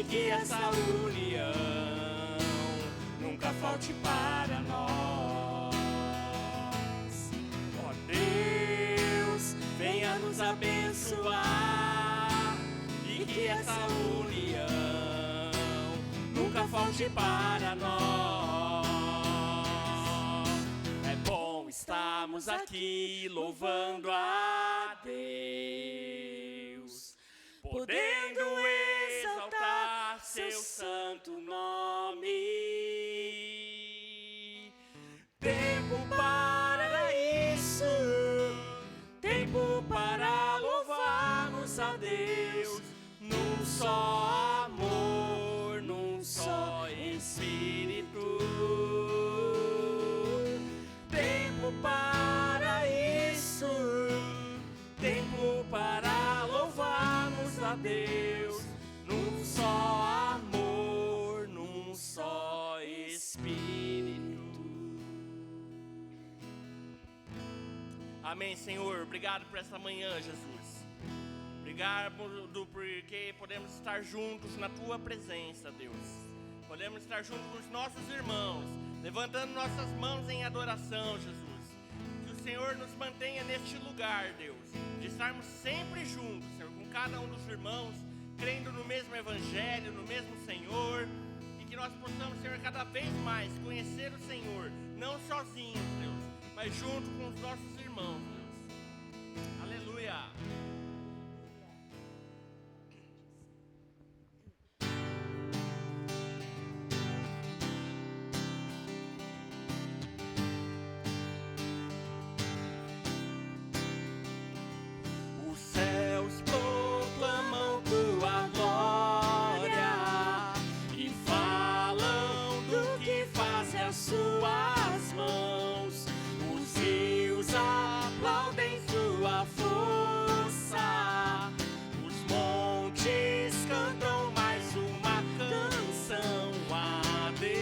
e que essa união nunca falte para nós. Ó Deus, venha nos abençoar e que essa união nunca falte para nós. É bom estarmos aqui louvando a Deus, podendo exaltar seu santo nome. Tempo para isso, tempo para louvarmos a Deus, num só amor, num só Espírito. Tempo para isso, tempo para louvarmos a Deus, num só amor, num só Espírito. Amém, Senhor. Obrigado por essa manhã, Jesus. Obrigado porque podemos estar juntos na Tua presença, Deus. Podemos estar juntos com os nossos irmãos, levantando nossas mãos em adoração, Jesus. Que o Senhor nos mantenha neste lugar, Deus, de estarmos sempre juntos, Senhor, com cada um dos irmãos, crendo no mesmo Evangelho, no mesmo Senhor, e que nós possamos, Senhor, cada vez mais conhecer o Senhor, não sozinhos, Deus, mas junto com os nossos irmãos, Deus. Aleluia! Os céus proclamam tua glória e falam do que fazem as suas mãos. Os rios aplaudem sua força, os montes cantam mais uma canção a Deus.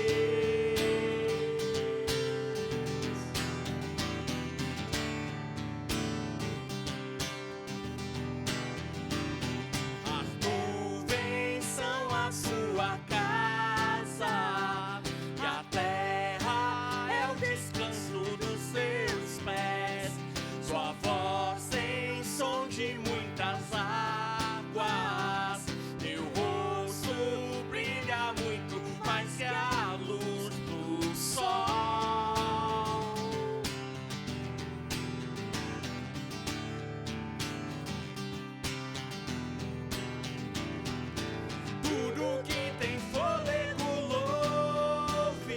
As nuvens são a sua casa e a terra é o descanso dos seus pés. Sua voz tem som de muitas águas, teu rosto brilha muito mais que a luz do sol. Tudo que tem fôlego louve,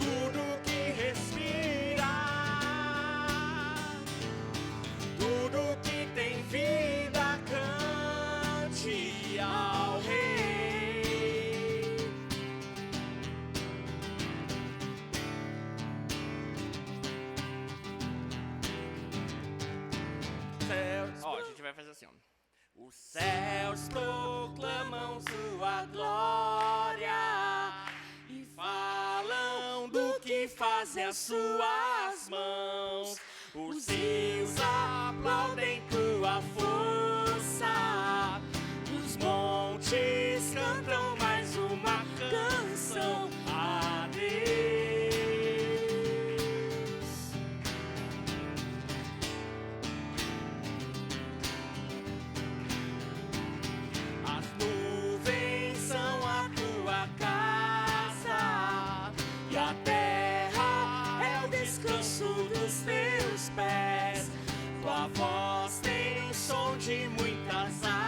tudo que respira, tudo que tem vida cante ao Rei. Ó, a gente vai fazer assim, ó. Os céus proclamam sua glória e falam do que fazem as suas mãos. Os rios aplaudem tua força, os montes cantam mais uma canção a Deus. As nuvens são a tua casa e a terra é o descanso dos teus pés. Tua voz tem som de muitas águas,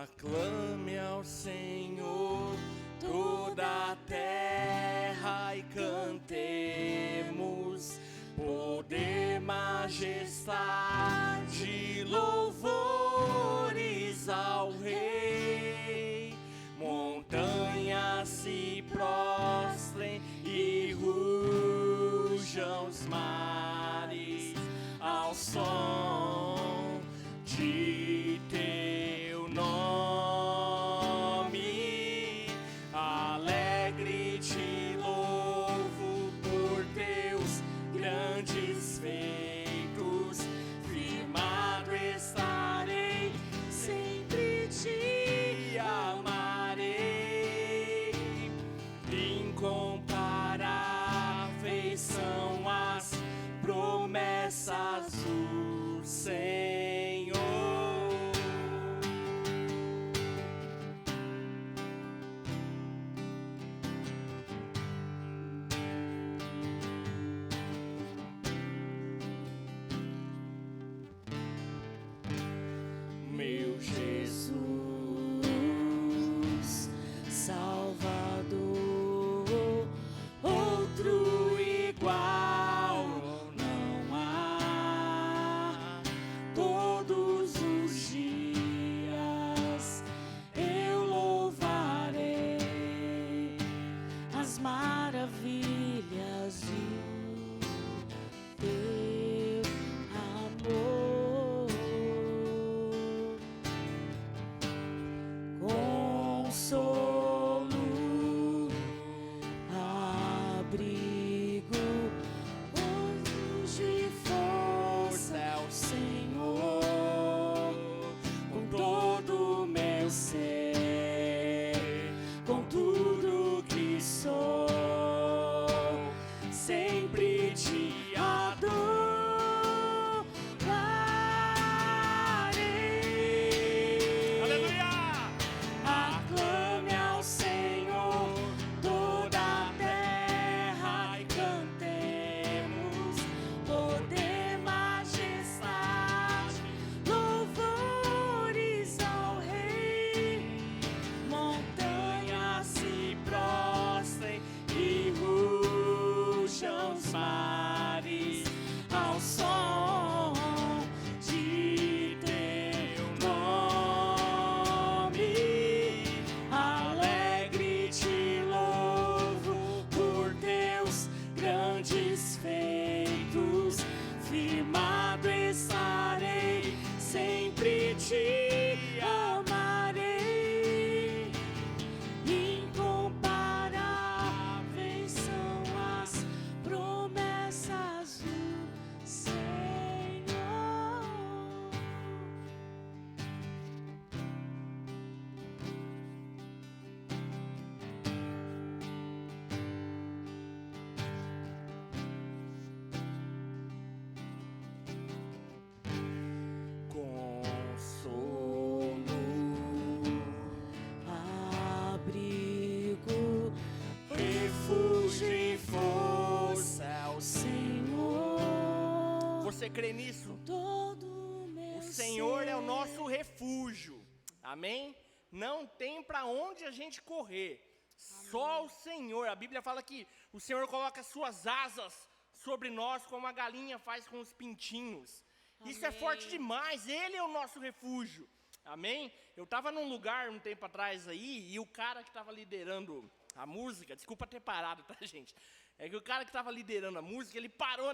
Aclame ao Senhor toda a terra e cantemos poder, majestade, louvores ao Rei. Montanhas se prostrem e rujam os mares ao som de teu nome. Alegre te louvo por teus grandes feitos. Firmado estarei, sempre te amarei. Incomparáveis são as promessas do Senhor. Meu Jesus, Salvador, outro igual não há. Todos os dias eu louvarei as maravilhas do teu amor. Consolo, abrigo, refúgio e força é o Senhor. Com todo o meu ser, com tudo que sou, sempre te adorarei. Aleluia! Aclame ao Senhor toda a terra e cantemos poder, majestade, louvores ao Rei. Montanhas se prostrem e rujam os mares ao som de teu nome. Alegre te louvo por teus grandes feitos. Firmado estarei, sempre te amarei. Incomparáveis são as promessas do Senhor. Consolo, abrigo, refúgio e força é o Senhor. Você crê nisso? O Senhor é o nosso refúgio. Amém? Não tem para onde a gente correr. Só o Senhor. A Bíblia fala que o Senhor coloca suas asas sobre nós, como a galinha faz com os pintinhos. Isso é forte demais. Ele é o nosso refúgio. Amém? Eu estava num lugar um tempo atrás aí, e o cara que estava liderando a música, desculpa ter parado, tá, gente? É que o cara que estava liderando a música, ele parou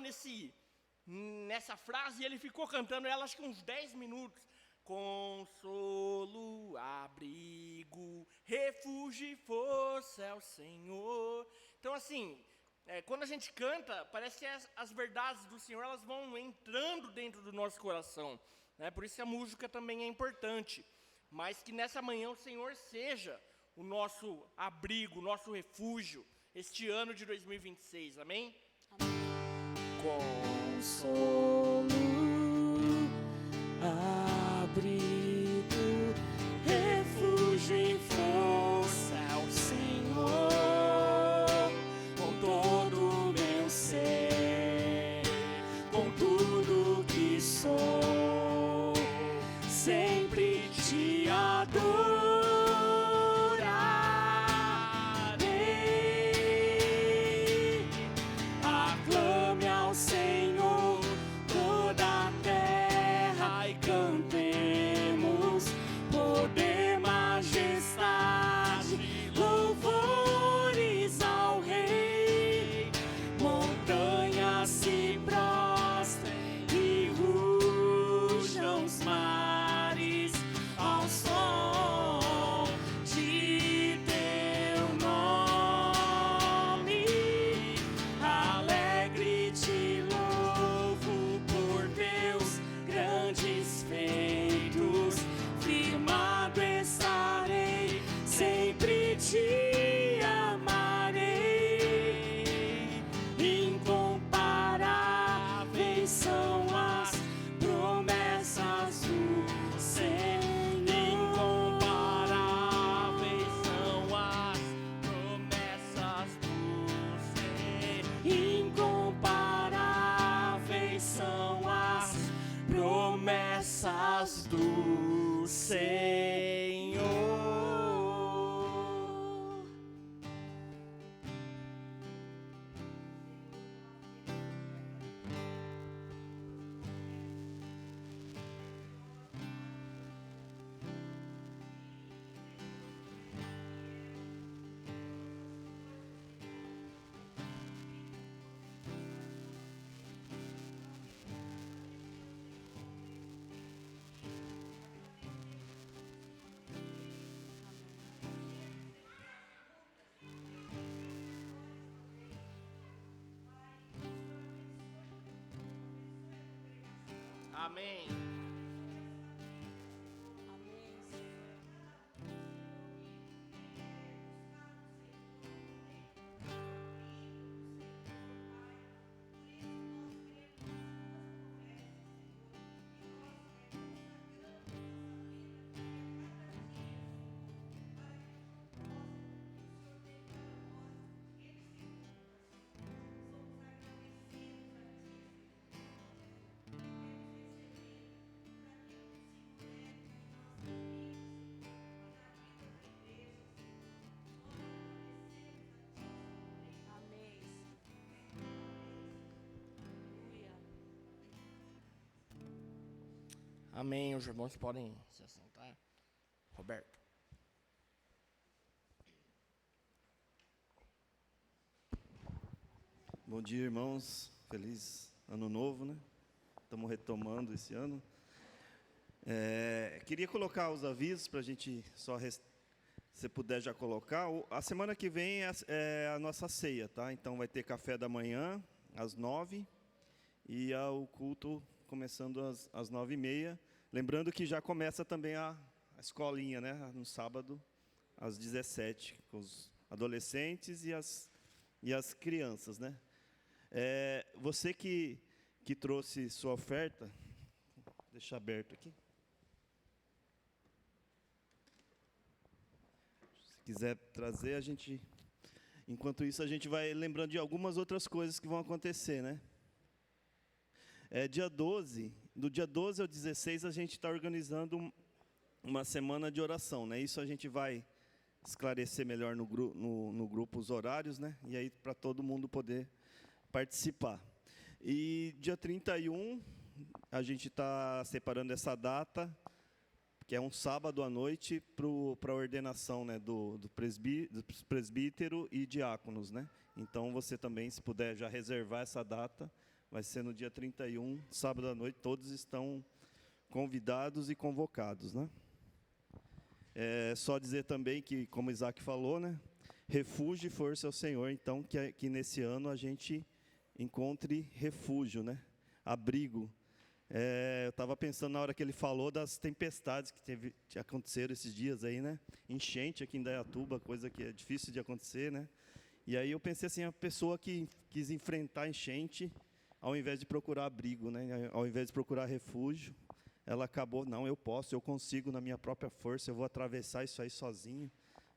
nessa frase e ele ficou cantando ela acho que uns 10 minutos. Consolo, abrigo, refúgio e força é o Senhor. Então assim, quando a gente canta, parece que as verdades do Senhor, elas vão entrando dentro do nosso coração, né? Por isso a música também é importante. Mas que nessa manhã o Senhor seja o nosso abrigo, o nosso refúgio, este ano de 2026, amém? Consolo, abrigo, refúgio e força é o Senhor. Com todo o meu ser, com tudo que sou, sempre te adorarei. Aclame ao Senhor toda a terra e cantemos poder, majestade, louvores ao Rei. Montanhas se prostrem e rujam os mares ao som de teu nome. Alegre te louvo por teus grandes feitos. Firmado estarei, sempre te amarei. Incomparáveis são as promessas do Senhor. Incomparáveis são as promessas do Senhor. Incomparáveis são as promessas do Senhor. Amém. Amém. Os irmãos podem se assentar. Roberto. Bom dia, irmãos. Feliz ano novo, né? Estamos retomando esse ano. Queria colocar os avisos para a gente se puder já colocar. A semana que vem é a nossa ceia, tá? Então vai ter café da manhã às 9h e o culto começando às 9h30. Lembrando que já começa também a escolinha, né? No sábado às 17h, com os adolescentes e as crianças, né? Você que trouxe sua oferta, deixa aberto aqui. Se quiser trazer, enquanto isso, a gente vai lembrando de algumas outras coisas que vão acontecer, né? Dia 12, do dia 12 ao 16, a gente está organizando uma semana de oração, né? Isso a gente vai esclarecer melhor no grupo os horários, né? E aí para todo mundo poder participar. E dia 31, a gente está separando essa data, que é um sábado à noite, para a ordenação, né, do presbítero e diáconos, né? Então, você também, se puder já reservar essa data, vai ser no dia 31, sábado à noite, todos estão convidados e convocados, né? Só dizer também que, como Isaac falou, né, refúgio e força ao Senhor, então, que nesse ano a gente encontre refúgio, né, abrigo. Eu estava pensando na hora que ele falou das tempestades que aconteceram esses dias aí, né? Enchente aqui em Indaiatuba, coisa que é difícil de acontecer, né? E aí eu pensei assim, a pessoa que quis enfrentar enchente, ao invés de procurar abrigo, né? Ao invés de procurar refúgio, ela acabou, não, eu consigo na minha própria força, eu vou atravessar isso aí sozinho.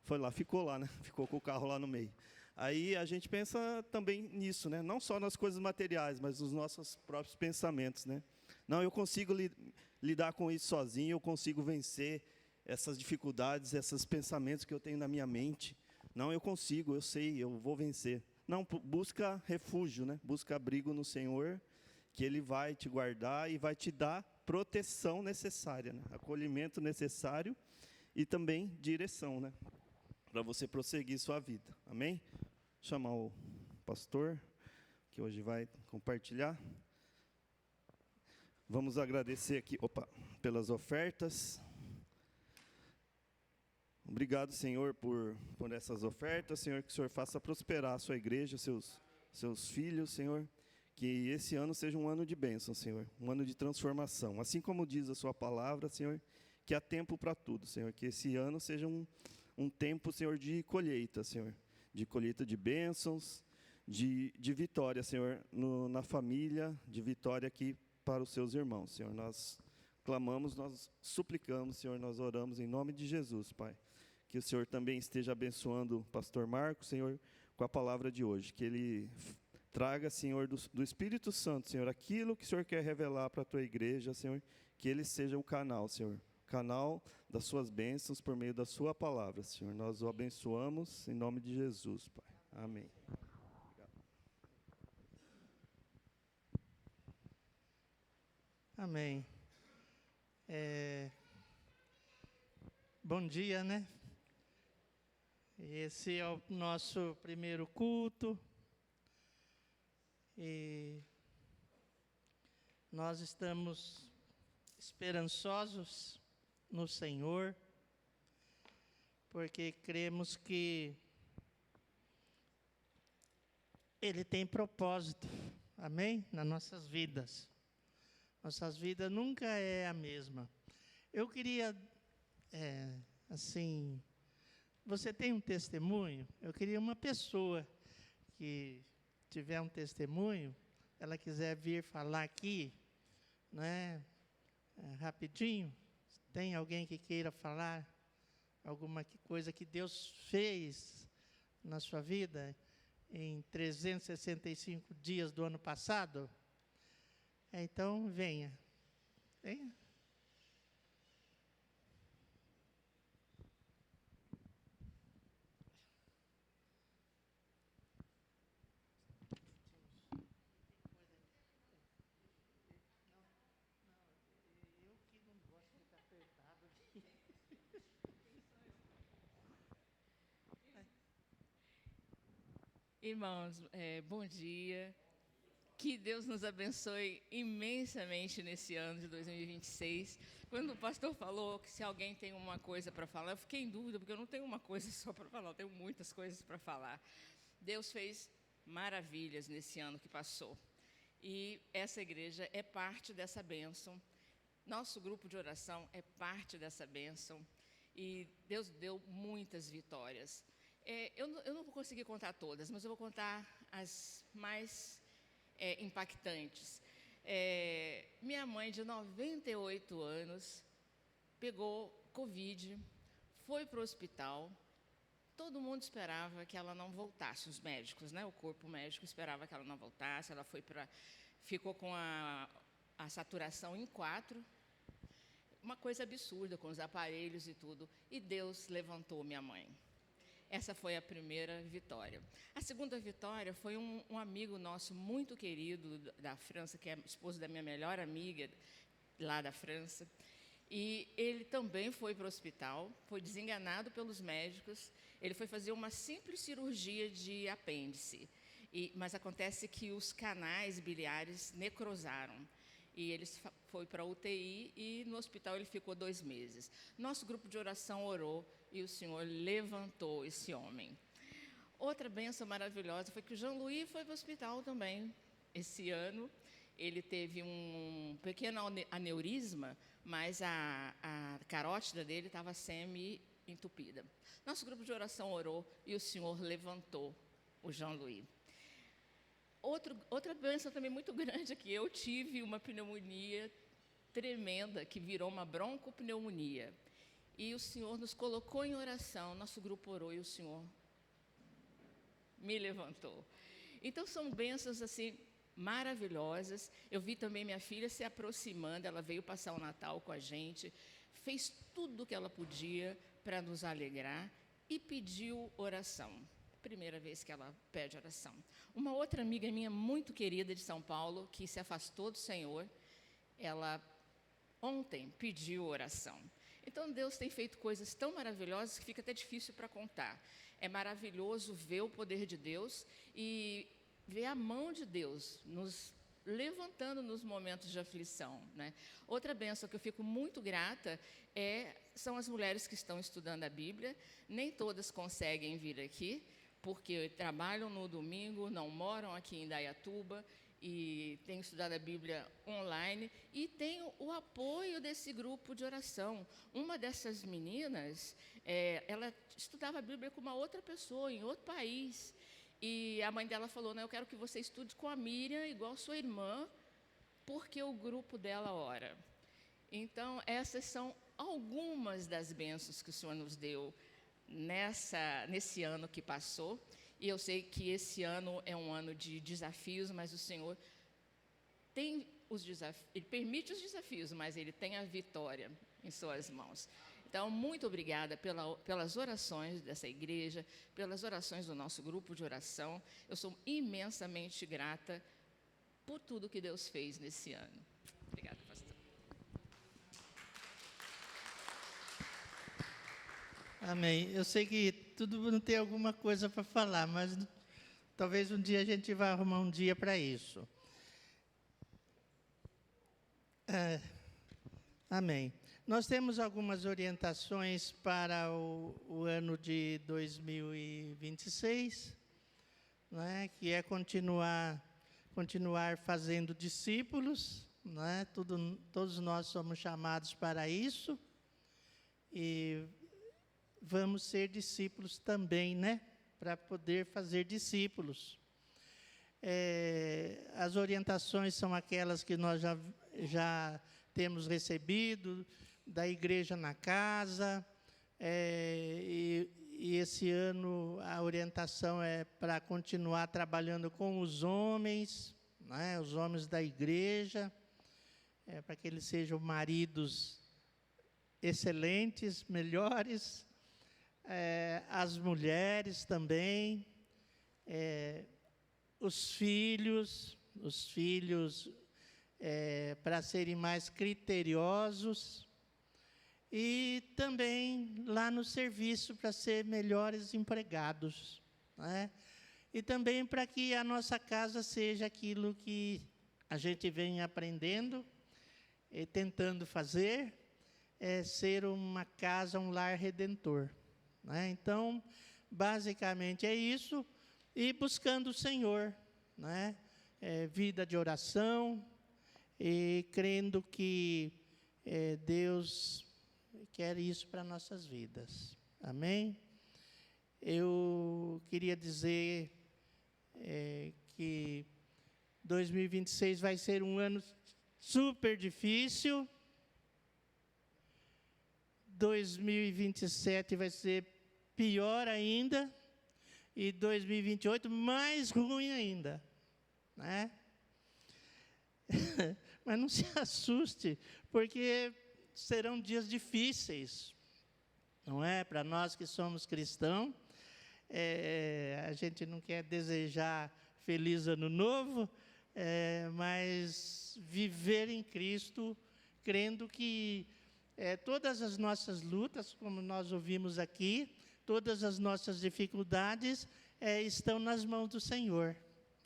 Foi lá, ficou lá, né? Ficou com o carro lá no meio. Aí a gente pensa também nisso, né? Não só nas coisas materiais, mas nos nossos próprios pensamentos, né? Não, eu consigo lidar com isso sozinho, eu consigo vencer essas dificuldades, esses pensamentos que eu tenho na minha mente. Não, eu consigo, eu sei, eu vou vencer. Não, busca refúgio, né? Busca abrigo no Senhor, que Ele vai te guardar e vai te dar proteção necessária, né? Acolhimento necessário e também direção, né? Para você prosseguir sua vida. Amém? Vou chamar o pastor, que hoje vai compartilhar. Vamos agradecer aqui, pelas ofertas. Obrigado, Senhor, por essas ofertas. Senhor, que o Senhor faça prosperar a sua igreja, seus filhos, Senhor. Que esse ano seja um ano de bênção, Senhor. Um ano de transformação. Assim como diz a sua palavra, Senhor, que há tempo para tudo, Senhor. Que esse ano seja um tempo, Senhor, de colheita, Senhor. De colheita de bênçãos, de vitória, Senhor, na família, de vitória aqui para os seus irmãos, Senhor. Nós clamamos, nós suplicamos, Senhor, nós oramos em nome de Jesus, Pai. Que o Senhor também esteja abençoando o pastor Marcos, Senhor, com a palavra de hoje. Que ele traga, Senhor, do Espírito Santo, Senhor, aquilo que o Senhor quer revelar para a tua igreja, Senhor. Que ele seja o canal, Senhor. Canal das suas bênçãos por meio da sua palavra, Senhor. Nós o abençoamos em nome de Jesus, Pai. Amém. Amém. Bom dia, né? Esse é o nosso primeiro culto. E nós estamos esperançosos no Senhor, porque cremos que Ele tem propósito, amém? Nas nossas vidas. Nossas vidas nunca é a mesma. Eu queria, você tem um testemunho? Eu queria uma pessoa que tiver um testemunho, ela quiser vir falar aqui, né, rapidinho. Tem alguém que queira falar alguma coisa que Deus fez na sua vida em 365 dias do ano passado? Então, venha. Venha. Irmãos, bom dia. Que Deus nos abençoe imensamente nesse ano de 2026. Quando o pastor falou que se alguém tem uma coisa para falar, eu fiquei em dúvida, porque eu não tenho uma coisa só para falar, eu tenho muitas coisas para falar. Deus fez maravilhas nesse ano que passou. E essa igreja é parte dessa bênção. Nosso grupo de oração é parte dessa bênção. E Deus deu muitas vitórias. Eu não vou conseguir contar todas, mas eu vou contar as mais impactantes. Minha mãe, de 98 anos, pegou Covid, foi para o hospital. Todo mundo esperava que ela não voltasse, os médicos, né? O corpo médico esperava que ela não voltasse. Ela ficou com a saturação em 4, uma coisa absurda, com os aparelhos e tudo. E Deus levantou minha mãe. Essa foi a primeira vitória. A segunda vitória foi um amigo nosso muito querido da França, que é esposo da minha melhor amiga lá da França. E ele também foi para o hospital, foi desenganado pelos médicos. Ele foi fazer uma simples cirurgia de apêndice. Mas acontece que os canais biliares necrosaram. E ele foi para a UTI e no hospital ele ficou 2 meses. Nosso grupo de oração orou e o Senhor levantou esse homem. Outra bênção maravilhosa foi que o Jean-Louis foi para o hospital também esse ano. Ele teve um pequeno aneurisma, mas a carótida dele estava semi-entupida. Nosso grupo de oração orou e o Senhor levantou o Jean-Louis. Outra bênção também muito grande é que eu tive uma pneumonia tremenda, que virou uma broncopneumonia. E o Senhor nos colocou em oração, nosso grupo orou e o Senhor me levantou. Então, são bênçãos assim maravilhosas. Eu vi também minha filha se aproximando, ela veio passar o Natal com a gente. fez tudo o que ela podia para nos alegrar e pediu oração. Primeira vez que ela pede oração. Uma outra amiga minha muito querida de São Paulo, que se afastou do Senhor, ela ontem pediu oração. Então, Deus tem feito coisas tão maravilhosas que fica até difícil para contar. É maravilhoso ver o poder de Deus e ver a mão de Deus nos levantando nos momentos de aflição, né? Outra bênção que eu fico muito grata são as mulheres que estão estudando a Bíblia. Nem todas conseguem vir aqui, porque trabalham no domingo, não moram aqui em Indaiatuba, e tenho estudado a Bíblia online, e tenho o apoio desse grupo de oração. Uma dessas meninas, ela estudava a Bíblia com uma outra pessoa, em outro país, e a mãe dela falou, não, eu quero que você estude com a Miriam, igual sua irmã, porque o grupo dela ora. Então, essas são algumas das bênçãos que o Senhor nos deu nesse ano que passou. E eu sei que esse ano é um ano de desafios, mas o Senhor tem os desafios, Ele permite os desafios, mas Ele tem a vitória em suas mãos. Então, muito obrigada pelas orações dessa igreja, pelas orações do nosso grupo de oração. Eu sou imensamente grata por tudo que Deus fez nesse ano. Obrigada, pastor. Amém. Eu sei que todo mundo tem alguma coisa para falar, mas talvez um dia a gente vá arrumar um dia para isso. Amém. Nós temos algumas orientações para o ano de 2026, né, que é continuar fazendo discípulos, né, todos nós somos chamados para isso, e vamos ser discípulos também, né, para poder fazer discípulos. As orientações são aquelas que nós já temos recebido, da igreja na casa, e esse ano a orientação é para continuar trabalhando com os homens, né, os homens da igreja, para que eles sejam maridos excelentes, melhores, as mulheres também, os filhos para serem mais criteriosos, e também lá no serviço para ser melhores empregados, né? E também para que a nossa casa seja aquilo que a gente vem aprendendo e tentando fazer, ser uma casa, um lar redentor, né? Então, basicamente é isso, e buscando o Senhor, né? Vida de oração, e crendo que Deus quer isso para nossas vidas. Amém? Eu queria dizer que 2026 vai ser um ano super difícil. 2027 vai ser pior ainda. E 2028 mais ruim ainda, né? Mas não se assuste, porque serão dias difíceis, não é? Para nós que somos cristãos, a gente não quer desejar feliz ano novo, mas viver em Cristo, crendo que todas as nossas lutas, como nós ouvimos aqui, todas as nossas dificuldades estão nas mãos do Senhor.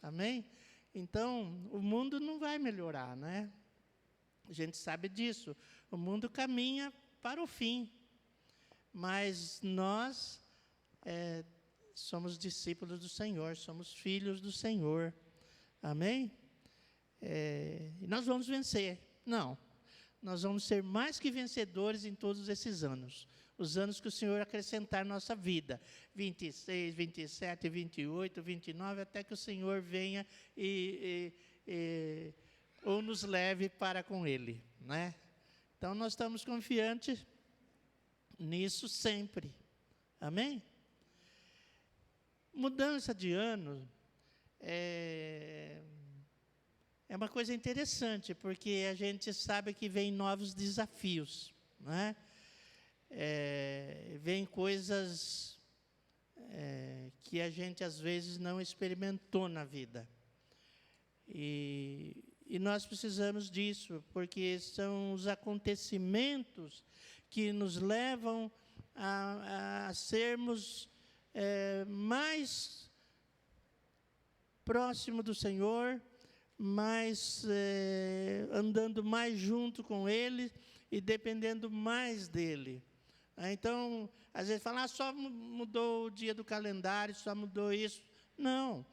Amém? Então, o mundo não vai melhorar, né? A gente sabe disso. O mundo caminha para o fim. Mas nós somos discípulos do Senhor, somos filhos do Senhor. Amém? E nós vamos vencer. Não. Nós vamos ser mais que vencedores em todos esses anos. Os anos que o Senhor acrescentar na nossa vida. 26, 27, 28, 29, até que o Senhor venha ou nos leve para com Ele, né? Então, nós estamos confiantes nisso sempre. Amém? Mudança de ano é uma coisa interessante, porque a gente sabe que vem novos desafios, né? Vem coisas que a gente, às vezes, não experimentou na vida. E nós precisamos disso, porque são os acontecimentos que nos levam a sermos mais próximo do Senhor, mais andando mais junto com Ele e dependendo mais dEle. Então, às vezes fala, só mudou o dia do calendário, só mudou isso. Não,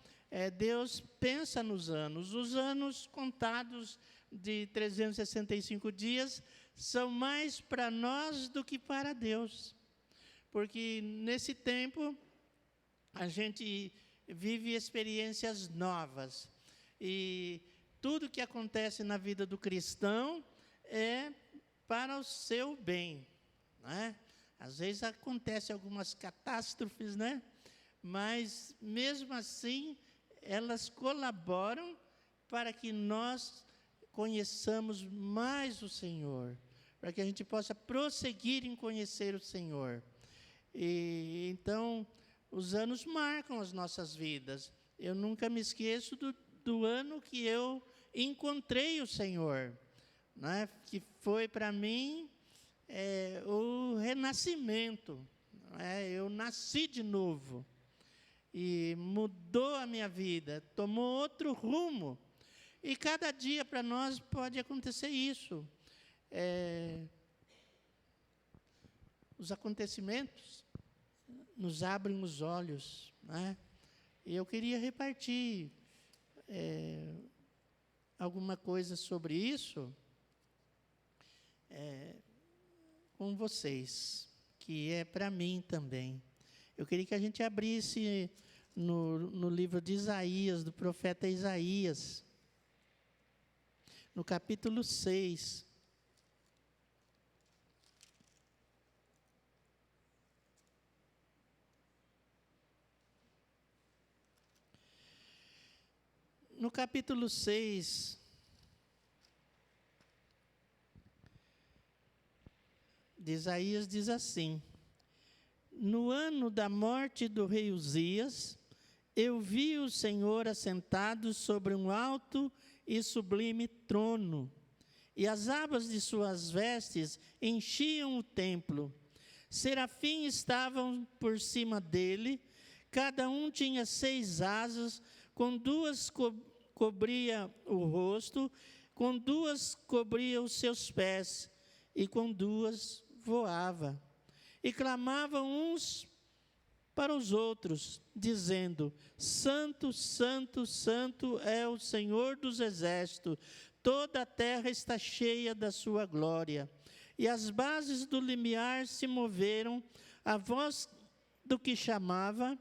Deus pensa nos anos. Os anos contados de 365 dias são mais para nós do que para Deus. Porque nesse tempo a gente vive experiências novas. E tudo que acontece na vida do cristão é para o seu bem, né? Às vezes acontecem algumas catástrofes, né? Mas, mesmo assim, elas colaboram para que nós conheçamos mais o Senhor, para que a gente possa prosseguir em conhecer o Senhor. E então, os anos marcam as nossas vidas. Eu nunca me esqueço do ano que eu encontrei o Senhor, né? Que foi para mim o renascimento. Eu nasci de novo e mudou a minha vida, tomou outro rumo. E cada dia para nós pode acontecer isso. Os acontecimentos nos abrem os olhos, né? E eu queria repartir alguma coisa sobre isso com vocês, que é para mim também. Eu queria que a gente abrisse no livro de Isaías, do profeta Isaías, no capítulo 6. No capítulo 6, de Isaías diz assim: no ano da morte do rei Uzias, eu vi o Senhor assentado sobre um alto e sublime trono, e as abas de suas vestes enchiam o templo. Serafins estavam por cima dele, cada um tinha 6 asas, com 2 cobria o rosto, com 2 cobria os seus pés, e com 2 voava. E clamavam uns para os outros, dizendo: Santo, Santo, Santo é o Senhor dos exércitos, toda a terra está cheia da sua glória. E as bases do limiar se moveram, a voz do que chamava,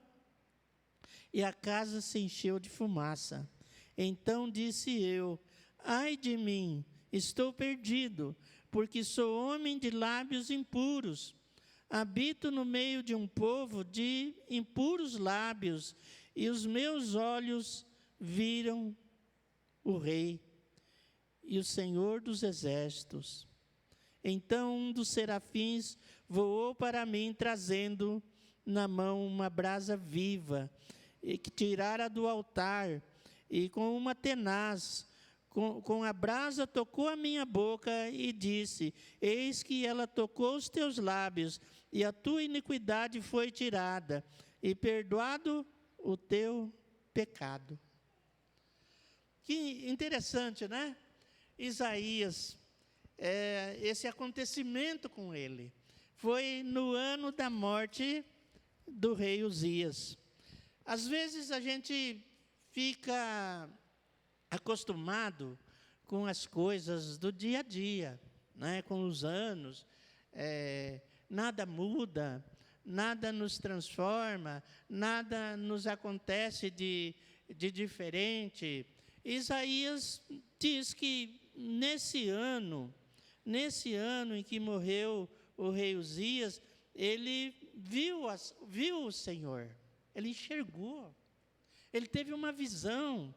e a casa se encheu de fumaça. Então disse eu: ai de mim, estou perdido, porque sou homem de lábios impuros. Habito no meio de um povo de impuros lábios, e os meus olhos viram o Rei e o Senhor dos exércitos. Então um dos serafins voou para mim, trazendo na mão uma brasa viva, e que tirara do altar, e com uma tenaz, com a brasa tocou a minha boca e disse: eis que ela tocou os teus lábios, e a tua iniquidade foi tirada, e perdoado o teu pecado. Que interessante, né? Isaías, esse acontecimento com ele, foi no ano da morte do rei Uzias. Às vezes a gente fica acostumado com as coisas do dia a dia, né? Com os anos, nada muda, nada nos transforma, nada nos acontece de diferente. Isaías diz que nesse ano em que morreu o rei Uzias, ele viu o Senhor, ele enxergou, ele teve uma visão.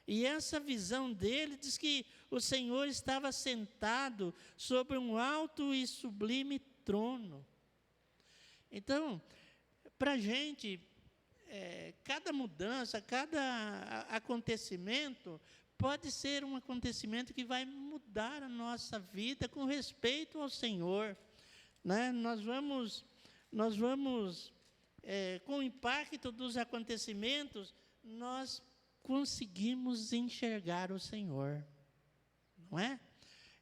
E essa visão dele diz que o Senhor estava sentado sobre um alto e sublime trono. Então, para a gente, cada mudança, cada acontecimento, pode ser um acontecimento que vai mudar a nossa vida com respeito ao Senhor. Né? Nós vamos com o impacto dos acontecimentos, nós conseguimos enxergar o Senhor, não é?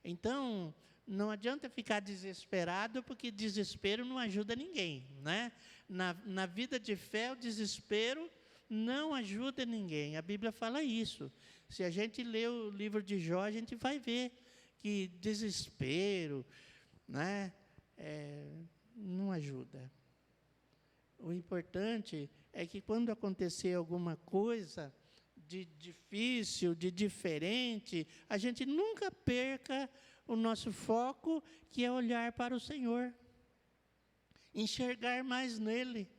Então, não adianta ficar desesperado, porque desespero não ajuda ninguém, né? Na vida de fé, o desespero não ajuda ninguém. A Bíblia fala isso. Se a gente ler o livro de Jó, a gente vai ver que desespero, né, não ajuda. O importante é que quando acontecer alguma coisa de difícil, de diferente, a gente nunca perca o nosso foco, que é olhar para o Senhor, enxergar mais nele,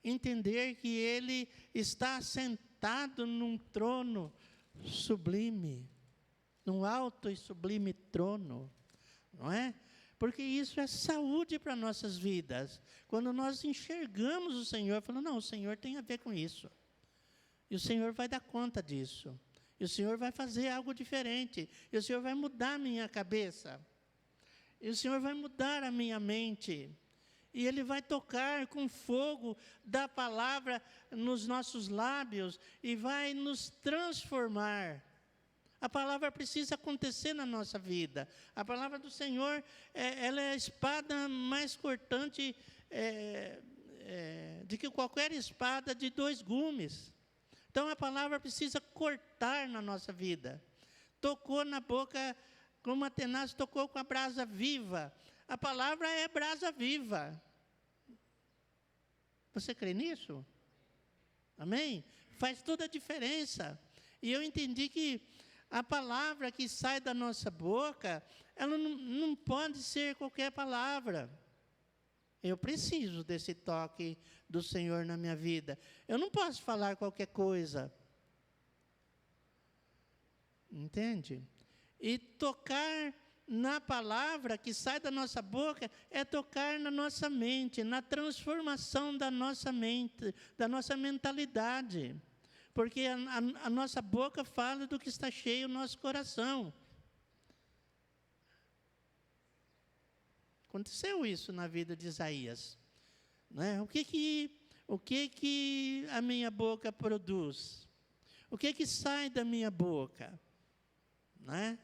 entender que Ele está sentado num trono sublime, num alto e sublime trono, não é? Porque isso é saúde para nossas vidas. Quando nós enxergamos o Senhor, falando, não, o Senhor tem a ver com isso. E o Senhor vai dar conta disso. E o Senhor vai fazer algo diferente. E o Senhor vai mudar a minha cabeça. E o Senhor vai mudar a minha mente. E Ele vai tocar com fogo da palavra nos nossos lábios e vai nos transformar. A palavra precisa acontecer na nossa vida. A palavra do Senhor, ela é a espada mais cortante de que qualquer espada de 2 gumes. Então, a palavra precisa cortar na nossa vida. Tocou na boca, como a tenaz tocou com a brasa viva. A palavra é brasa viva. Você crê nisso? Amém? Faz toda a diferença. E eu entendi que a palavra que sai da nossa boca, ela não pode ser qualquer palavra. Eu preciso desse toque do Senhor na minha vida. Eu não posso falar qualquer coisa. Entende? E tocar na palavra que sai da nossa boca é tocar na nossa mente, na transformação da nossa mente, da nossa mentalidade. Porque a nossa boca fala do que está cheio o nosso coração. Aconteceu isso na vida de Isaías. Né? O que a minha boca produz? O que sai da minha boca? Né?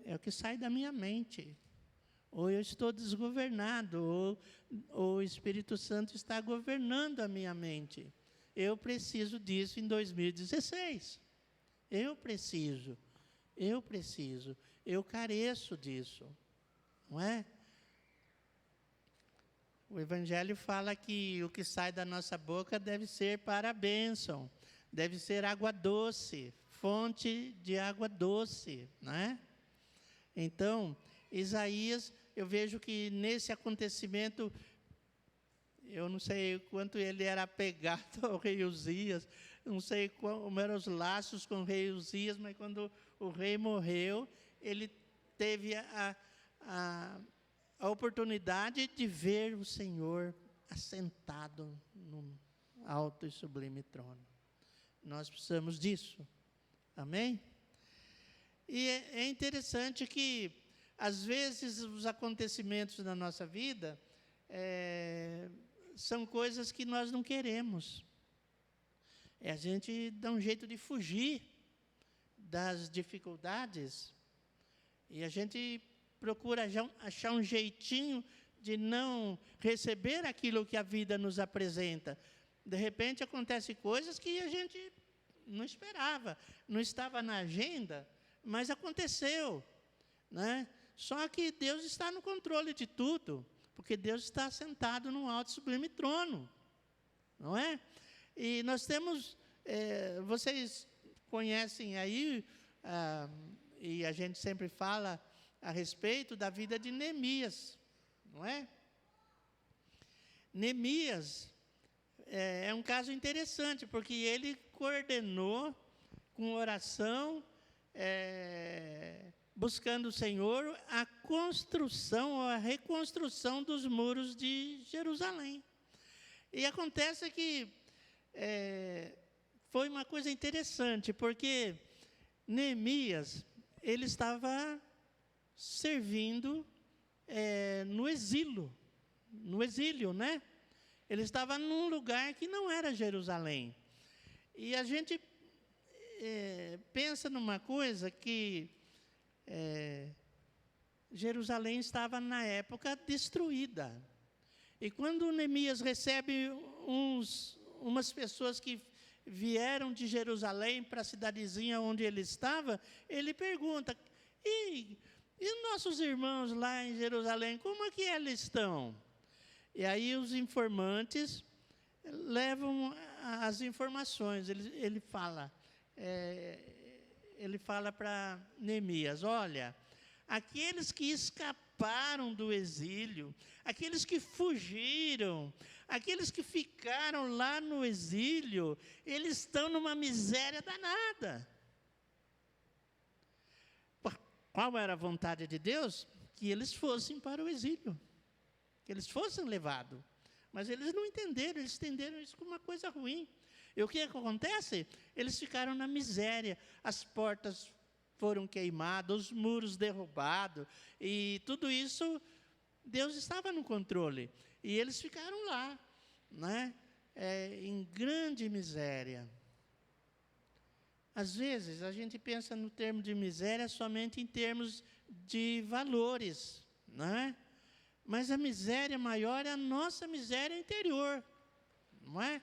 É o que sai da minha mente. Ou eu estou desgovernado, ou o Espírito Santo está governando a minha mente. Eu preciso disso em 2016. Eu careço disso. Não é? O Evangelho fala que o que sai da nossa boca deve ser para a bênção, deve ser água doce, fonte de água doce, não é? Então, Isaías, eu vejo que nesse acontecimento, eu não sei quanto ele era apegado ao rei Uzias, não sei como eram os laços com o rei Uzias, mas quando o rei morreu, ele teve a oportunidade de ver o Senhor assentado num alto e sublime trono. Nós precisamos disso. Amém? E é interessante que, às vezes, os acontecimentos da nossa vida são coisas que nós não queremos. A gente dá um jeito de fugir das dificuldades e a gente procura achar um jeitinho de não receber aquilo que a vida nos apresenta. De repente, acontecem coisas que a gente não esperava, não estava na agenda, mas aconteceu, né? Só que Deus está no controle de tudo, porque Deus está sentado num alto e sublime trono, não é? E nós temos, vocês conhecem aí, e a gente sempre fala a respeito da vida de Neemias, não é? Neemias é um caso interessante, porque ele coordenou com oração, buscando o Senhor, a construção, ou a reconstrução dos muros de Jerusalém. E acontece que foi uma coisa interessante, porque Neemias, ele estava servindo no exílio, né? Ele estava num lugar que não era Jerusalém. E a gente pensa numa coisa que Jerusalém estava, na época, destruída. E quando Neemias recebe umas pessoas que vieram de Jerusalém para a cidadezinha onde ele estava, ele pergunta, e nossos irmãos lá em Jerusalém, como é que eles estão? E aí os informantes levam as informações. Ele fala para Neemias, olha, aqueles que escaparam do exílio, aqueles que fugiram, aqueles que ficaram lá no exílio, eles estão numa miséria danada. Qual era a vontade de Deus? Que eles fossem para o exílio, que eles fossem levados. Mas eles não entenderam, eles entenderam isso como uma coisa ruim. E o que acontece? Eles ficaram na miséria, as portas foram queimadas, os muros derrubados, e tudo isso, Deus estava no controle. E eles ficaram lá, né, em grande miséria. Às vezes, a gente pensa no termo de miséria somente em termos de valores, né? Mas a miséria maior é a nossa miséria interior, não é?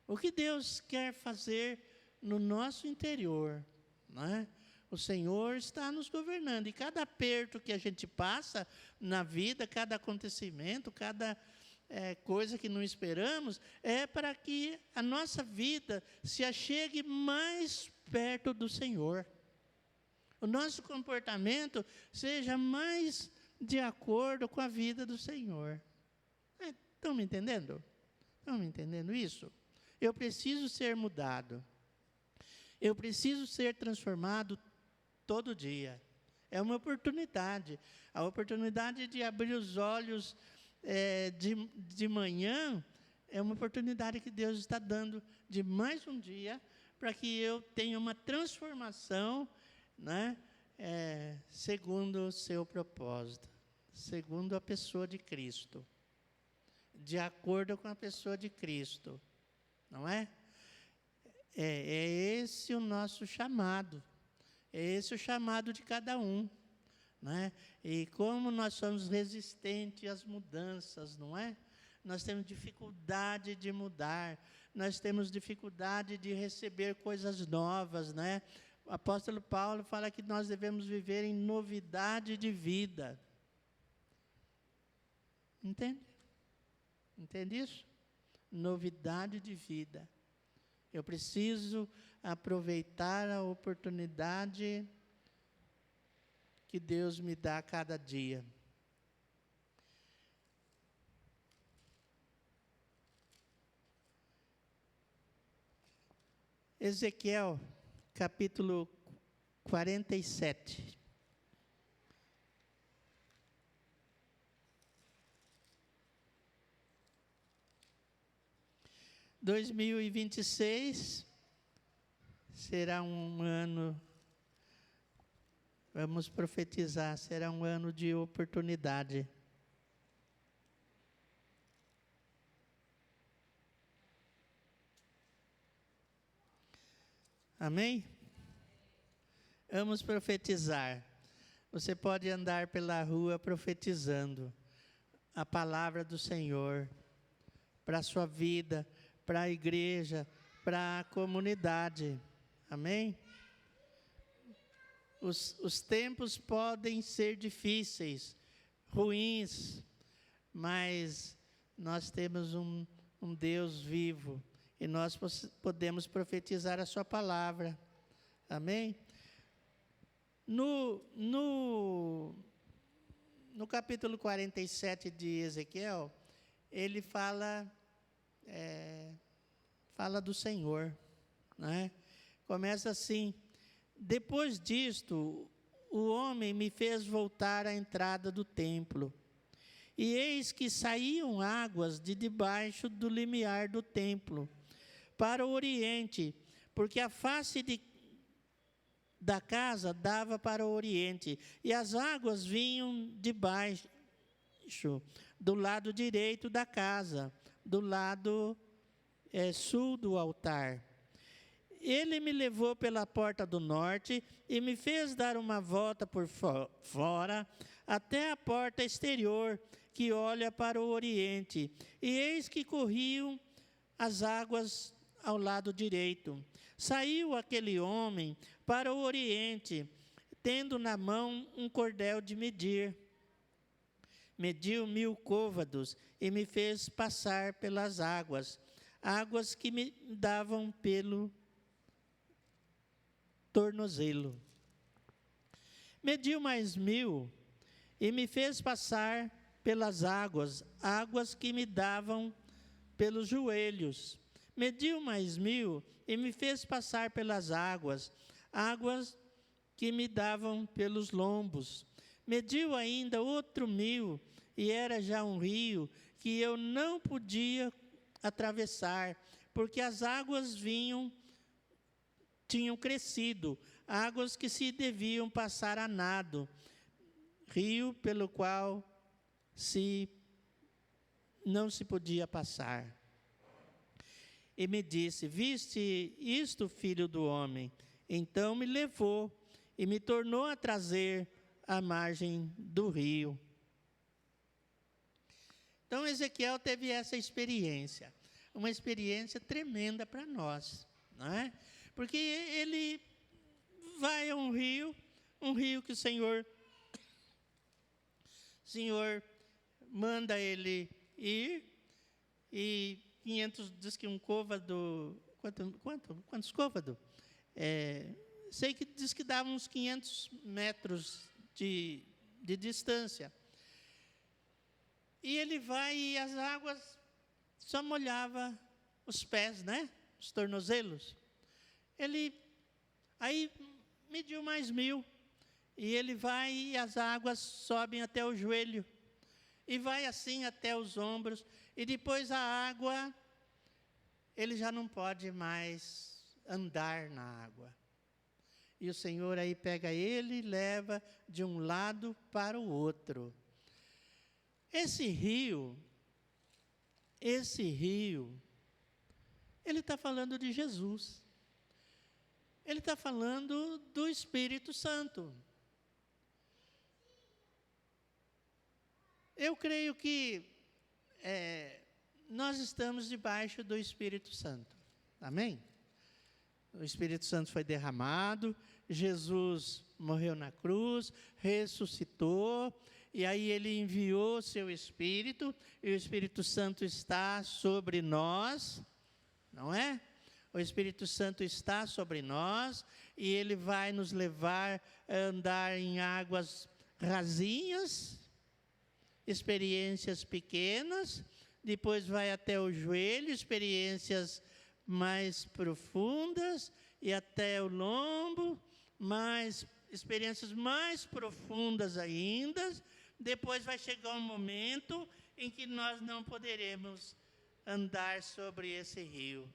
O que Deus quer fazer no nosso interior, não é? O Senhor está nos governando, e cada aperto que a gente passa na vida, cada acontecimento, cada coisa que não esperamos, é para que a nossa vida se achegue mais perto do Senhor. O nosso comportamento seja mais de acordo com a vida do Senhor. Estão me entendendo? Estão me entendendo isso? Eu preciso ser mudado. Eu preciso ser transformado todo dia. É uma oportunidade. A oportunidade de abrir os olhos de manhã é uma oportunidade que Deus está dando de mais um dia para que eu tenha uma transformação, né, segundo o seu propósito, segundo a pessoa de Cristo, de acordo com a pessoa de Cristo, não é? É esse o nosso chamado, é esse o chamado de cada um, né? E como nós somos resistentes às mudanças, não é? Nós temos dificuldade de mudar, nós temos dificuldade de receber coisas novas, né? O apóstolo Paulo fala que nós devemos viver em novidade de vida. Entende? Entende isso? Novidade de vida. Eu preciso aproveitar a oportunidade que Deus me dá a cada dia. Ezequiel, capítulo 47. Em 2026 será um ano, vamos profetizar, será um ano de oportunidade. Amém? Vamos profetizar. Você pode andar pela rua profetizando a palavra do Senhor para a sua vida, para a igreja, para a comunidade. Amém? Os tempos podem ser difíceis, ruins, mas nós temos um Deus vivo e nós podemos profetizar a sua palavra. Amém? No capítulo 47 de Ezequiel, ele fala do Senhor, né? Começa assim: depois disto, o homem me fez voltar à entrada do templo. E eis que saíam águas de debaixo do limiar do templo, para o oriente, porque a face da casa dava para o oriente, e as águas vinham de baixo, do lado direito da casa, do lado sul do altar. Ele me levou pela porta do norte e me fez dar uma volta por fora, até a porta exterior, que olha para o oriente. E eis que corriam as águas ao lado direito. Saiu aquele homem para o oriente, tendo na mão um cordel de medir. Mediu 1000 côvados e me fez passar pelas águas, águas que me davam pelo tornozelo. Mediu mais 1000 e me fez passar pelas águas, águas que me davam pelos joelhos. Mediu mais 1000 e me fez passar pelas águas, águas que me davam pelos lombos. Mediu ainda outro 1000 e era já um rio que eu não podia atravessar, porque as águas tinham crescido, águas que se deviam passar a nado, rio pelo qual não se podia passar. E me disse: viste isto, filho do homem? Então me levou e me tornou a trazer à margem do rio. Então Ezequiel teve essa experiência, uma experiência tremenda para nós, não é? Porque ele vai a um rio que o Senhor manda ele ir, e 500, diz que um côvado, quantos côvados? Sei que diz que dava uns 500 metros de distância. E ele vai e as águas só molhava os pés, né? Os tornozelos. Aí mediu mais 1000. E ele vai e as águas sobem até o joelho. E vai assim até os ombros. E depois a água, ele já não pode mais andar na água. E o Senhor aí pega ele e leva de um lado para o outro. Esse rio, ele está falando de Jesus. Ele está falando do Espírito Santo. Eu creio que nós estamos debaixo do Espírito Santo. Amém? O Espírito Santo foi derramado, Jesus morreu na cruz, ressuscitou, e aí ele enviou seu Espírito, e o Espírito Santo está sobre nós, não é? O Espírito Santo está sobre nós, e ele vai nos levar a andar em águas rasinhas, experiências pequenas, depois vai até o joelho, experiências mais profundas, e até o lombo, experiências mais profundas ainda. Depois vai chegar um momento em que nós não poderemos andar sobre esse rio.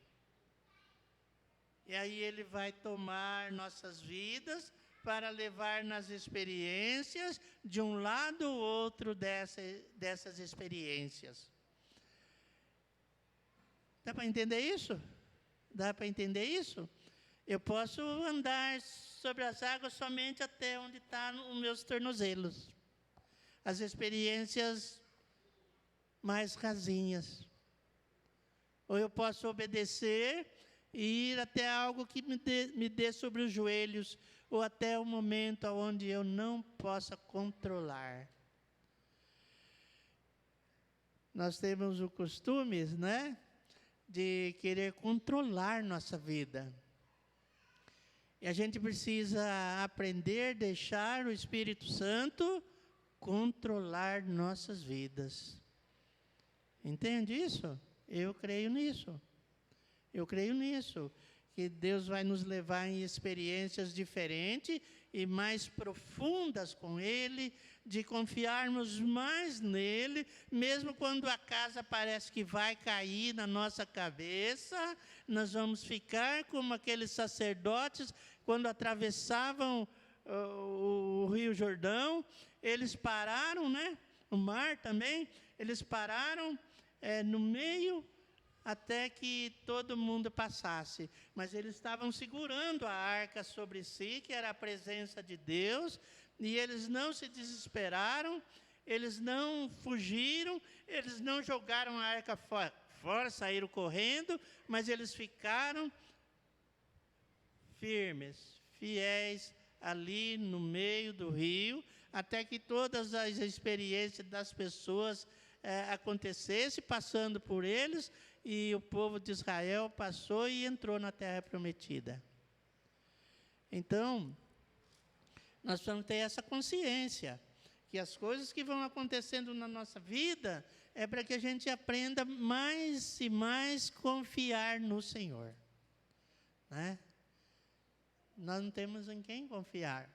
E aí ele vai tomar nossas vidas para levar nas experiências de um lado ou outro dessas experiências. Dá para entender isso? Dá para entender isso? Eu posso andar sobre as águas somente até onde estão os meus tornozelos. As experiências mais rasinhas. Ou eu posso obedecer e ir até algo que me dê sobre os joelhos, ou até o momento onde eu não possa controlar. Nós temos o costume, né, de querer controlar nossa vida. E a gente precisa aprender a deixar o Espírito Santo controlar nossas vidas. Entende isso? Eu creio nisso. Eu creio nisso. que Deus vai nos levar em experiências diferentes e mais profundas com Ele, de confiarmos mais nele, mesmo quando a casa parece que vai cair na nossa cabeça, nós vamos ficar como aqueles sacerdotes, quando atravessavam o Rio Jordão, eles pararam, né? O mar também, eles pararam no meio, até que todo mundo passasse. Mas eles estavam segurando a arca sobre si, que era a presença de Deus, e eles não se desesperaram, eles não fugiram, eles não jogaram a arca fora, saíram correndo, mas eles ficaram firmes, fiéis, ali no meio do rio, até que todas as experiências das pessoas acontecessem, passando por eles, e o povo de Israel passou e entrou na terra prometida. Então, nós precisamos ter essa consciência, que as coisas que vão acontecendo na nossa vida, é para que a gente aprenda mais e mais confiar no Senhor. Né? Nós não temos em quem confiar.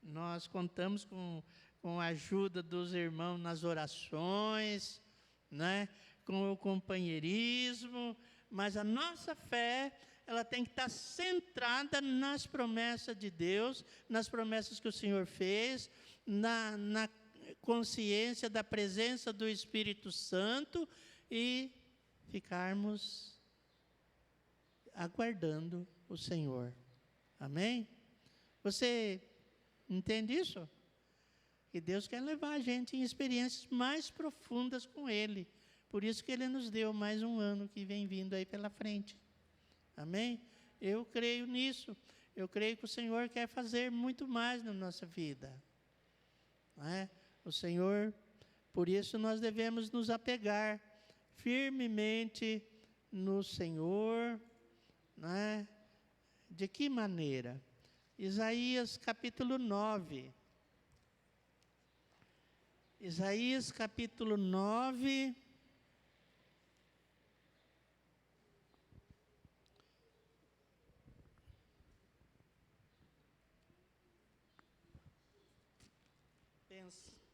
Nós contamos com a ajuda dos irmãos nas orações, né? Com o companheirismo, mas a nossa fé, ela tem que estar centrada nas promessas de Deus, nas promessas que o Senhor fez, na consciência da presença do Espírito Santo e ficarmos aguardando o Senhor. Amém? Você entende isso? Que Deus quer levar a gente em experiências mais profundas com Ele. Por isso que Ele nos deu mais um ano que vem vindo aí pela frente. Amém? Eu creio nisso. Eu creio que o Senhor quer fazer muito mais na nossa vida. Não é? O Senhor, por isso nós devemos nos apegar firmemente no Senhor. Não é? De que maneira? Isaías capítulo 9. Isaías capítulo 9.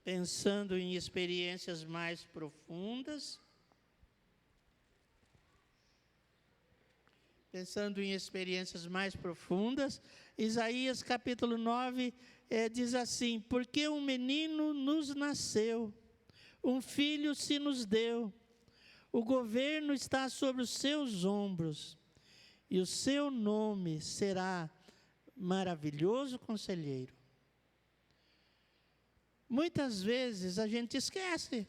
Pensando em experiências mais profundas. Pensando em experiências mais profundas, Isaías capítulo 9 diz assim: porque um menino nos nasceu, um filho se nos deu, o governo está sobre os seus ombros, e o seu nome será Maravilhoso Conselheiro. Muitas vezes a gente esquece,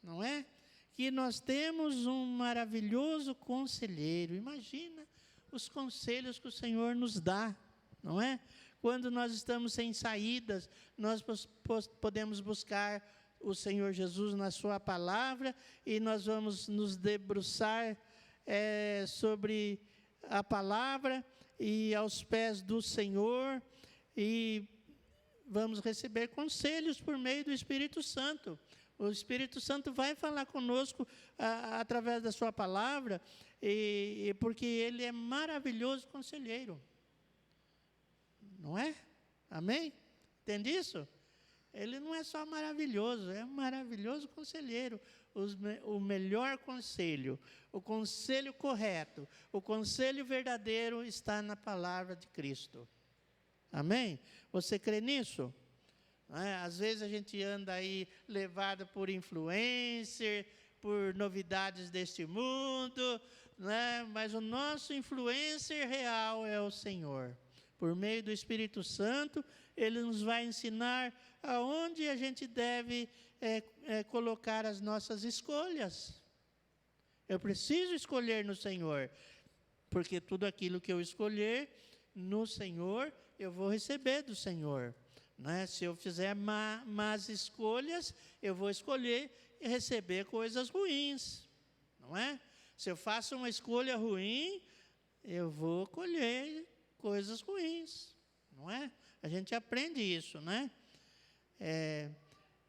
não é? Que nós temos um maravilhoso conselheiro. Imagina os conselhos que o Senhor nos dá, não é? Quando nós estamos sem saídas, nós podemos buscar o Senhor Jesus na sua palavra e nós vamos nos debruçar sobre a palavra e aos pés do Senhor e vamos receber conselhos por meio do Espírito Santo. O Espírito Santo vai falar conosco através da sua palavra, porque Ele é maravilhoso conselheiro. Não é? Amém? Entende isso? Ele não é só maravilhoso, é um maravilhoso conselheiro. O melhor conselho, o conselho correto, o conselho verdadeiro está na palavra de Cristo. Amém? Você crê nisso? Às vezes a gente anda aí levado por influencer, por novidades deste mundo, né? Mas o nosso influencer real é o Senhor. Por meio do Espírito Santo, Ele nos vai ensinar aonde a gente deve colocar as nossas escolhas. Eu preciso escolher no Senhor, porque tudo aquilo que eu escolher no Senhor, eu vou receber do Senhor. Né? Se eu fizer más escolhas, eu vou escolher e receber coisas ruins. Não é? Se eu faço uma escolha ruim, eu vou colher coisas ruins. Não é? A gente aprende isso, né?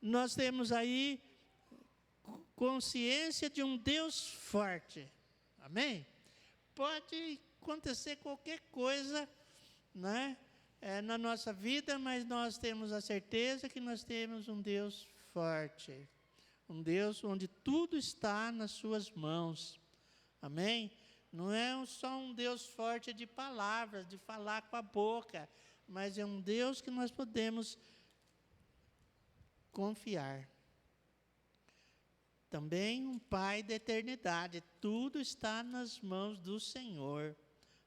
Nós temos aí consciência de um Deus forte. Amém? Pode acontecer qualquer coisa, né, na nossa vida, mas nós temos a certeza que nós temos um Deus forte, um Deus onde tudo está nas suas mãos. Amém? Não é só um Deus forte de palavras, de falar com a boca, mas é um Deus que nós podemos confiar. Também um Pai da eternidade. Tudo está nas mãos do Senhor,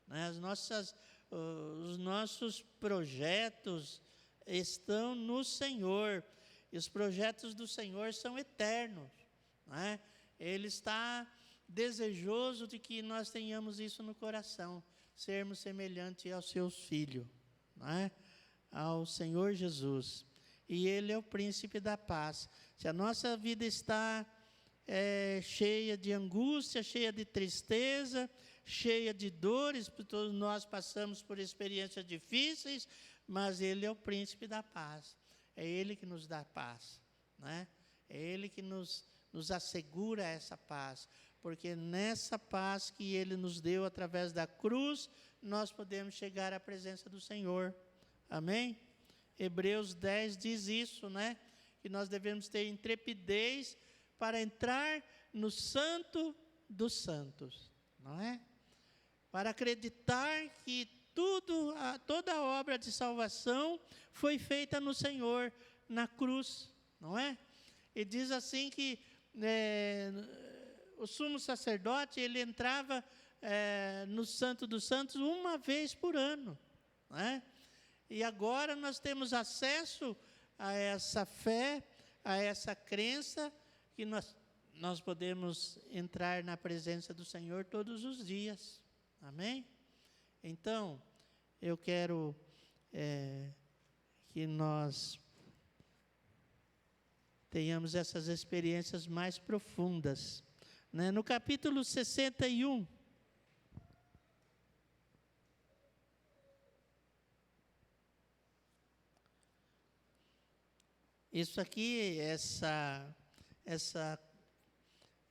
né? Os nossos projetos estão no Senhor. E os projetos do Senhor são eternos, né? Ele está desejoso de que nós tenhamos isso no coração, sermos semelhantes aos seus filhos, né? Ao Senhor Jesus. E Ele é o príncipe da paz. Se a nossa vida está cheia de angústia, cheia de tristeza, cheia de dores, porque todos nós passamos por experiências difíceis, mas Ele é o príncipe da paz. É Ele que nos dá paz, né? É Ele que nos assegura essa paz, porque nessa paz que Ele nos deu através da cruz, nós podemos chegar à presença do Senhor. Amém? Hebreus 10 diz isso, né? Que nós devemos ter intrepidez para entrar no Santo dos Santos, não é? Para acreditar que toda a obra de salvação foi feita no Senhor, na cruz, não é? E diz assim que o sumo sacerdote, ele entrava no Santo dos Santos uma vez por ano, não é? E agora nós temos acesso a essa fé, a essa crença, que nós podemos entrar na presença do Senhor todos os dias. Amém? Então, eu quero que nós tenhamos essas experiências mais profundas, né? No capítulo 61, isso aqui,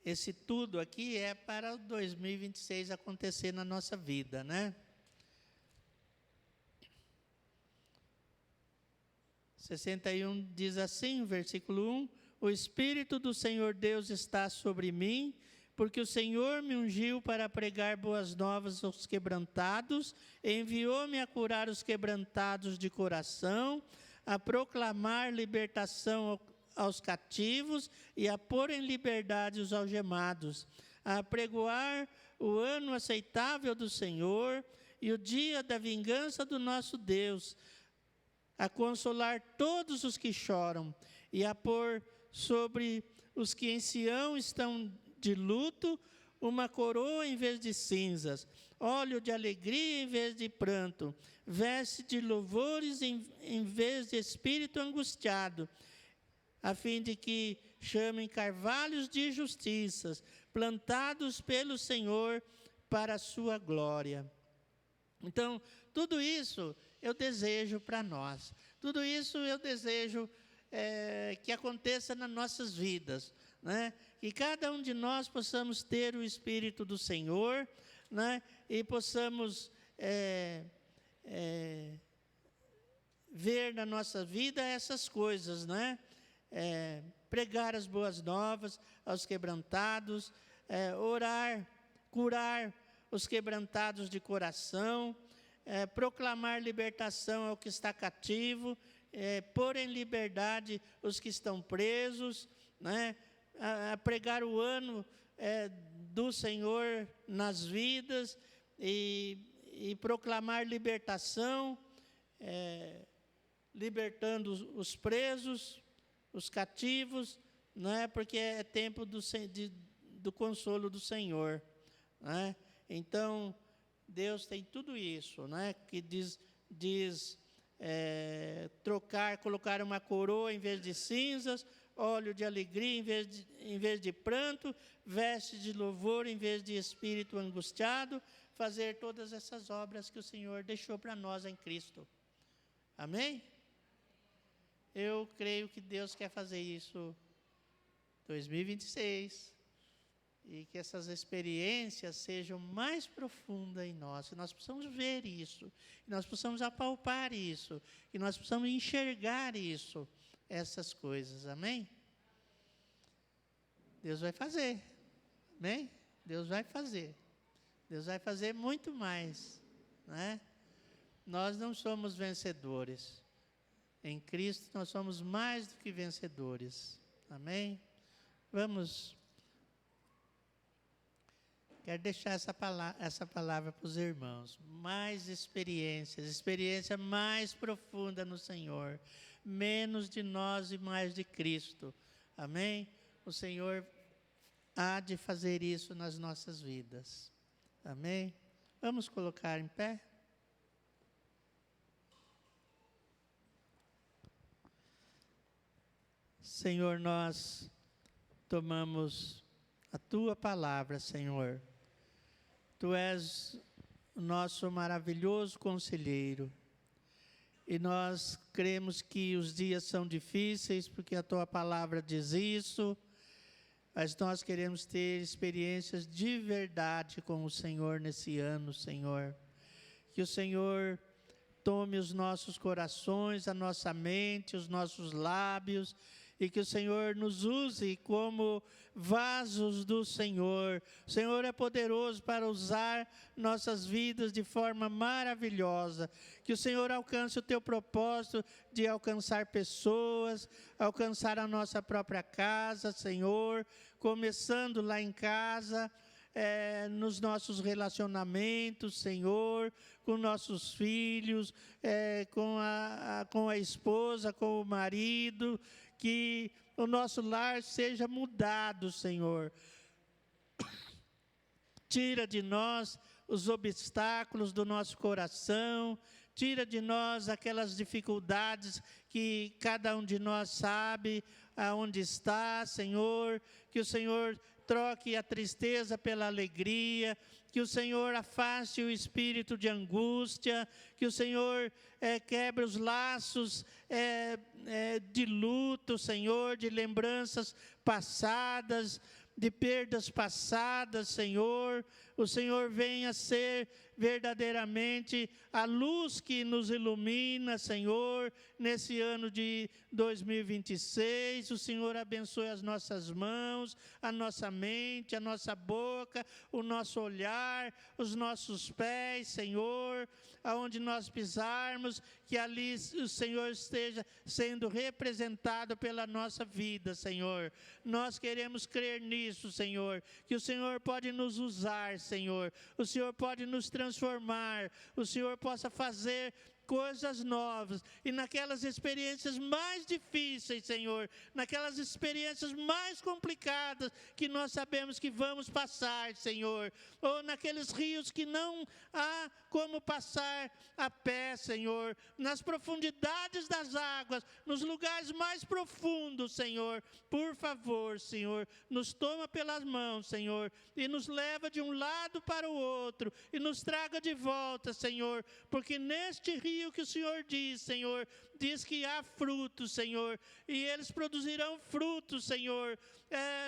esse tudo aqui é para o 2026 acontecer na nossa vida, né? 61 diz assim, versículo 1: O Espírito do Senhor Deus está sobre mim, porque o Senhor me ungiu para pregar boas novas aos quebrantados, enviou-me a curar os quebrantados de coração, a proclamar libertação aos cativos e a pôr em liberdade os algemados, a apregoar o ano aceitável do Senhor e o dia da vingança do nosso Deus, a consolar todos os que choram e a pôr sobre os que em Sião estão de luto uma coroa em vez de cinzas, óleo de alegria em vez de pranto, veste de louvores em vez de espírito angustiado, a fim de que chamem carvalhos de justiças, plantados pelo Senhor para a sua glória. Então, tudo isso eu desejo para nós. Tudo isso eu desejo que aconteça nas nossas vidas, né? Que cada um de nós possamos ter o Espírito do Senhor, né? E possamos ver na nossa vida essas coisas, né? Pregar as boas novas aos quebrantados, orar, curar os quebrantados de coração, proclamar libertação ao que está cativo, pôr em liberdade os que estão presos, né? A pregar o ano do Senhor nas vidas e proclamar libertação, libertando os presos, os cativos, né? Porque é tempo do consolo do Senhor, né? Então, Deus tem tudo isso, né? Que diz colocar uma coroa em vez de cinzas, óleo de alegria em vez de pranto, veste de louvor em vez de espírito angustiado, fazer todas essas obras que o Senhor deixou para nós em Cristo. Amém? Eu creio que Deus quer fazer isso 2026. e que essas experiências sejam mais profundas em nós, que nós possamos ver isso, que nós possamos apalpar isso, que nós possamos enxergar isso, essas coisas, amém? Deus vai fazer, amém? Deus vai fazer muito mais, né? Nós não somos vencedores, em Cristo nós somos mais do que vencedores, amém? Quero deixar essa palavra para os irmãos. Mais experiência mais profunda no Senhor. Menos de nós e mais de Cristo. Amém? O Senhor há de fazer isso nas nossas vidas. Amém? Vamos colocar em pé? Senhor, nós tomamos a Tua palavra, Senhor. Tu és o nosso maravilhoso conselheiro. E nós cremos que os dias são difíceis, porque a Tua palavra diz isso, mas nós queremos ter experiências de verdade com o Senhor nesse ano, Senhor. Que o Senhor tome os nossos corações, a nossa mente, os nossos lábios, e que o Senhor nos use como vasos do Senhor. O Senhor é poderoso para usar nossas vidas de forma maravilhosa. Que o Senhor alcance o Teu propósito de alcançar pessoas, alcançar a nossa própria casa, Senhor, começando lá em casa, nos nossos relacionamentos, Senhor, com nossos filhos, com a esposa, com o marido, que o nosso lar seja mudado, Senhor. Tira de nós os obstáculos do nosso coração, tira de nós aquelas dificuldades que cada um de nós sabe aonde está, Senhor, que o Senhor troque a tristeza pela alegria, que o Senhor afaste o espírito de angústia, que o Senhor quebre os laços de luto, Senhor, de lembranças passadas, de perdas passadas, Senhor. O Senhor venha ser verdadeiramente a luz que nos ilumina, Senhor, nesse ano de 2026. O Senhor abençoe as nossas mãos, a nossa mente, a nossa boca, o nosso olhar, os nossos pés, Senhor, aonde nós pisarmos, que ali o Senhor esteja sendo representado pela nossa vida, Senhor. Nós queremos crer nisso, Senhor, que o Senhor pode nos usar, Senhor, o Senhor pode nos transformar, o Senhor possa fazer coisas novas, e naquelas experiências mais difíceis, Senhor, naquelas experiências mais complicadas que nós sabemos que vamos passar, Senhor, ou naqueles rios que não há como passar a pé, Senhor, nas profundidades das águas, nos lugares mais profundos, Senhor, por favor, Senhor, nos toma pelas mãos, Senhor, e nos leva de um lado para o outro, e nos traga de volta, Senhor, porque neste rio que o Senhor diz, Senhor, diz que há frutos, Senhor, e eles produzirão frutos, Senhor,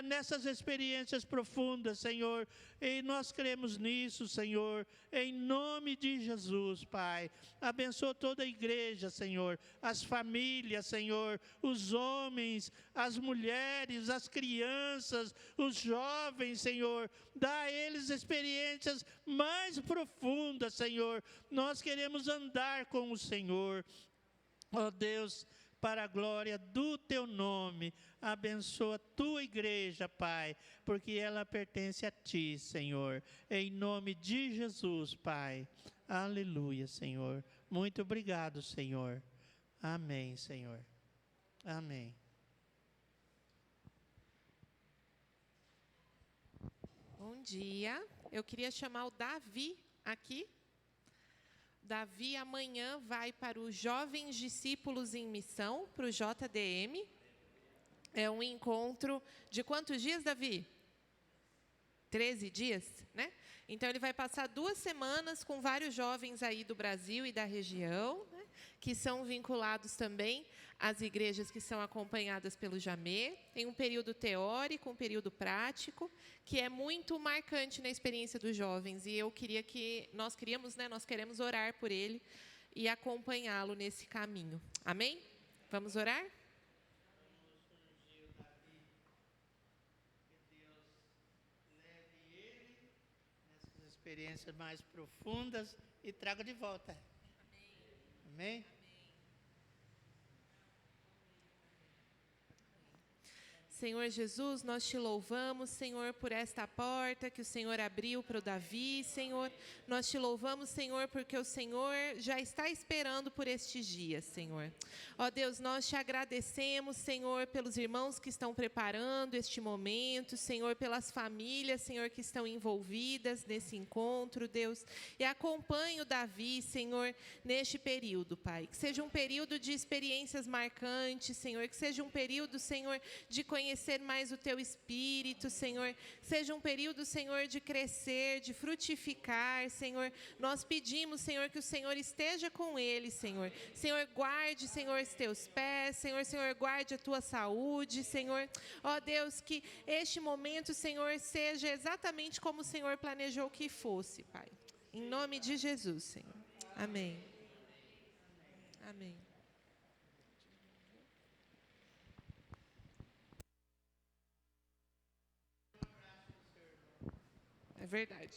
nessas experiências profundas, Senhor, e nós cremos nisso, Senhor, em nome de Jesus, Pai. Abençoa toda a igreja, Senhor, as famílias, Senhor, os homens, as mulheres, as crianças, os jovens, Senhor, dá a eles experiências mais profundas, Senhor. Nós queremos andar com o Senhor, ó Deus, para a glória do Teu nome. Abençoa a Tua igreja, Pai, porque ela pertence a Ti, Senhor. Em nome de Jesus, Pai. Aleluia, Senhor. Muito obrigado, Senhor. Amém, Senhor. Amém. Bom dia. Eu queria chamar o Davi aqui. Davi amanhã vai para os Jovens Discípulos em Missão, para o JDM. É um encontro de quantos dias, Davi? 13 dias, né? Então, ele vai passar 2 semanas com vários jovens aí do Brasil e da região, né? que são vinculados também às igrejas que são acompanhadas pelo Jamê. Tem um período teórico, um período prático, que é muito marcante na experiência dos jovens. E nós queremos orar por ele e acompanhá-lo nesse caminho. Amém? Vamos orar? Experiências mais profundas e trago de volta. Amém? Senhor Jesus, nós te louvamos, Senhor, por esta porta que o Senhor abriu para o Davi, Senhor. Nós te louvamos, Senhor, porque o Senhor já está esperando por estes dias, Senhor. Ó Deus, nós te agradecemos, Senhor, pelos irmãos que estão preparando este momento, Senhor, pelas famílias, Senhor, que estão envolvidas nesse encontro, Deus. E acompanhe o Davi, Senhor, neste período, Pai. Que seja um período de experiências marcantes, Senhor. Que seja um período, Senhor, de conhecer mais o Teu Espírito, Senhor. Seja um período, Senhor, de crescer, de frutificar, Senhor. Nós pedimos, Senhor, que o Senhor esteja com ele, Senhor. Senhor, guarde, Senhor, os Teus pés, Senhor, guarde a Tua saúde, Senhor. Ó Deus, que este momento, Senhor, seja exatamente como o Senhor planejou que fosse, Pai. Em nome de Jesus, Senhor. Amém. Amém. É verdade.